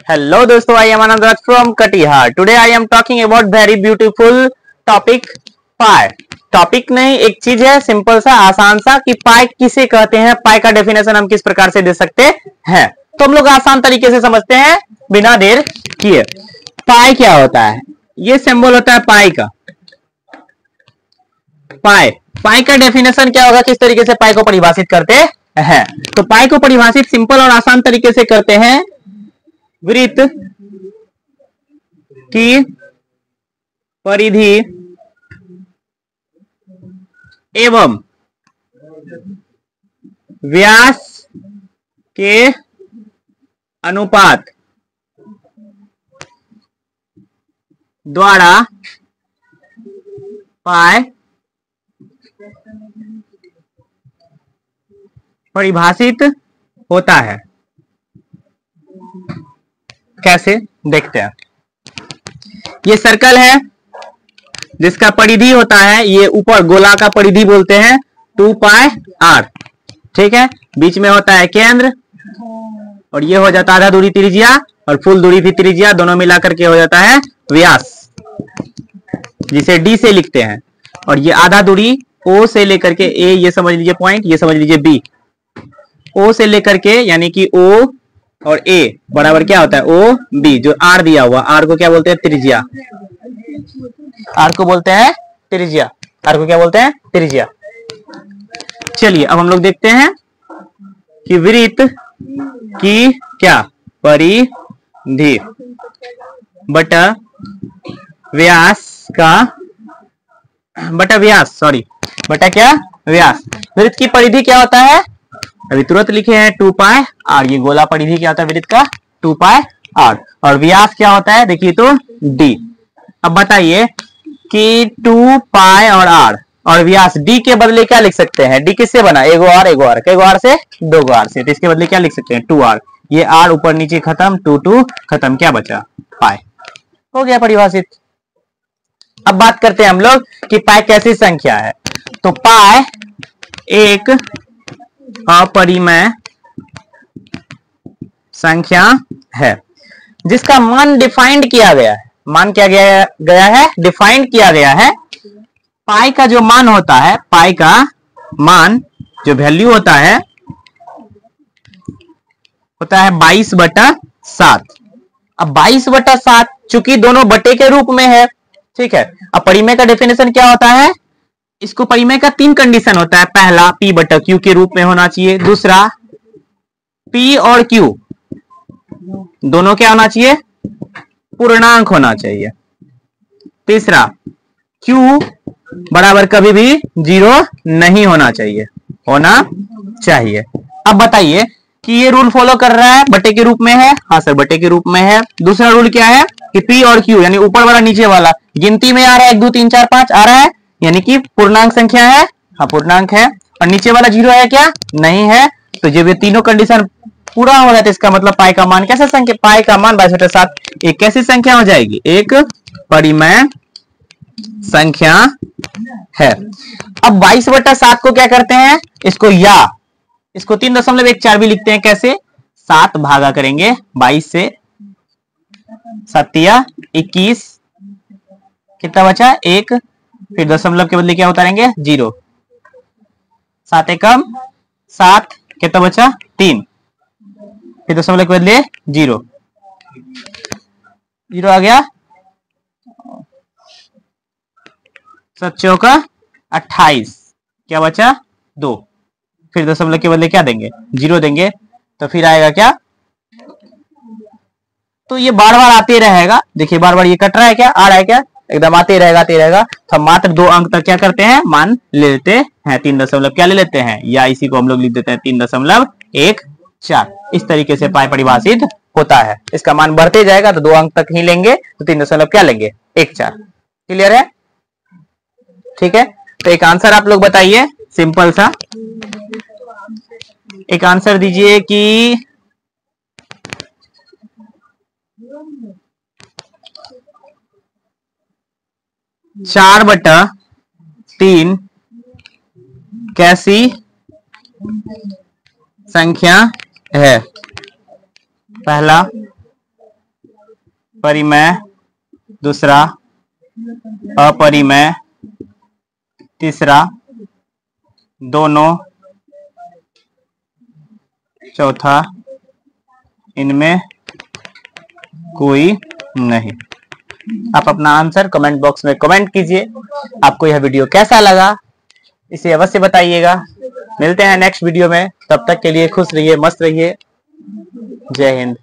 Hello दोस्तों, I am Anand Raj from Katihar. Today I am talking about very beautiful topic pi. Topic नहीं, एक चीज है simple सा आसान सा कि पाई किसे कहते हैं, पाई का डेफिनेशन हम किस प्रकार से दे सकते हैं. तो हम लोग आसान तरीके से समझते हैं बिना देर किए. पाई क्या होता है? ये सिंबल होता है पाई का. पाई पाई का डेफिनेशन क्या होगा, किस तरीके से पाई को परिभाषित करते हैं? तो पाई को परिभाषित सिंपल और आसान तरीके से करते हैं वृत्त की परिधि एवं व्यास के अनुपात द्वारा पाई परिभाषित होता है. कैसे देखते हैं. ये सर्कल है जिसका परिधि होता है, ये ऊपर गोला का परिधि बोलते हैं 2 पाई r. ठीक है, बीच में होता है केंद्र और ये हो जाता है आधा दूरी त्रिज्या और फुल दूरी भी त्रिज्या, दोनों मिलाकर के हो जाता है व्यास, जिसे d से लिखते हैं. और ये आधा दूरी o से लेकर के a, ये समझ लीजिए पॉइंट, ये समझ लीजिए b. o से लेकर के यानी कि o और a बराबर क्या होता है o b. जो r दिया हुआ, r को क्या बोलते हैं? त्रिज्या. r को बोलते हैं त्रिज्या. r को क्या बोलते हैं? त्रिज्या. चलिए अब हम लोग देखते हैं कि वृत्त की क्या परिधि बटा व्यास का बटा क्या व्यास. वृत्त की परिधि क्या होता है? अभी तुरंत लिखे हैं 2 पाई r. ये गोला परिधि क्या होता है वृत्त का? 2 पाई r. और व्यास क्या होता है? देखिए तो d. अब बताइए कि 2 पाई और r और व्यास d के बदले क्या लिख सकते हैं? d किससे बना? एगो r कईगो r से? 2 r से. तो इसके बदले क्या लिख सकते हैं? 2r. ये r ऊपर नीचे खत्म, 2 खत्म, क्या बचा? पाई. हो गया परिभाषित. अब बात करते हैं हम लोग कि पाई कैसी संख्या है. तो पाई एक अपरिमेय संख्या है जिसका मान डिफाइंड किया गया है. मान क्या गया है? डिफाइंड किया गया है. पाई का जो मान होता है, पाई का मान जो वैल्यू होता है 22/7. अब 22/7 चूंकि दोनों बटे के रूप में है, ठीक है. अब परिमेय का डेफिनेशन क्या होता है? इसको परिमेय का 3 कंडीशन होता है. पहला p/q के रूप में होना चाहिए. दूसरा p और q दोनों क्या होना चाहिए? पूर्णांक होना चाहिए. तीसरा q बराबर कभी भी 0 नहीं होना चाहिए. अब बताइए कि ये रूल फॉलो कर रहा है, बटे के रूप में है. हाँ सर, बटे के रूप में है. दूसरा रूल क्या है कि p और q यानी ऊपर वाला नीचे वाला गिनती में आ रहा है. 1 2 3 4 5 आ रहा है, यानी कि पूर्णांक संख्या है. हाँ पूर्णांक है. और नीचे वाला 0 है क्या? नहीं है. तो जब ये तीनों कंडीशन पूरा हो रहा है तो इसका मतलब पाई का मान कैसा संख्या? पाई का मान 22/7 एक कैसी संख्या हो जाएगी? एक परिमेय संख्या है. अब 22/7 को क्या करते हैं? इसको 3.14 भी लिखते हैं. कैसे? 7 भागा करेंगे 22 से, 7 या 21, कितना बचा? 1. फिर दशमलव के बदले क्या उतारेंगे? 0. 7 एकम 7, कितना बचा? 3. फिर दशमलव के बदले 0 आ गया. 7 चौका 28, क्या बचा? 2. फिर दशमलव के बदले क्या देंगे? 0 देंगे. तो फिर आएगा क्या? तो ये बार बार आते रहेगा. देखिए बार बार ये कट रहा है क्या? आ रहा है क्या? एकदम आते रहेगा. तो हम मात्र 2 अंक तक क्या करते हैं? मान ले लेते हैं. 3 दशमलव क्या ले लेते हैं? या इसी को हम लोग लिख देते हैं 3.14. इस तरीके से पाई परिभाषित होता है. इसका मान बढ़ते जाएगा तो 2 अंक तक ही लेंगे. तो 3 दशमलव क्या लेंगे? 14. क्लियर है? ठीक है. तो एक आंसर आप लोग बताइए, सिंपल सा एक आंसर दीजिए कि 4/3 कैसी संख्या है? पहला परिमेय, दूसरा अपरिमेय, तीसरा दोनों, चौथा इनमें कोई नहीं। आप अपना आंसर कमेंट बॉक्स में कमेंट कीजिए। आपको यह वीडियो कैसा लगा इसे अवश्य बताइएगा। मिलते हैं नेक्स्ट वीडियो में, तब तक के लिए खुश रहिए, मस्त रहिए। जय हिंद।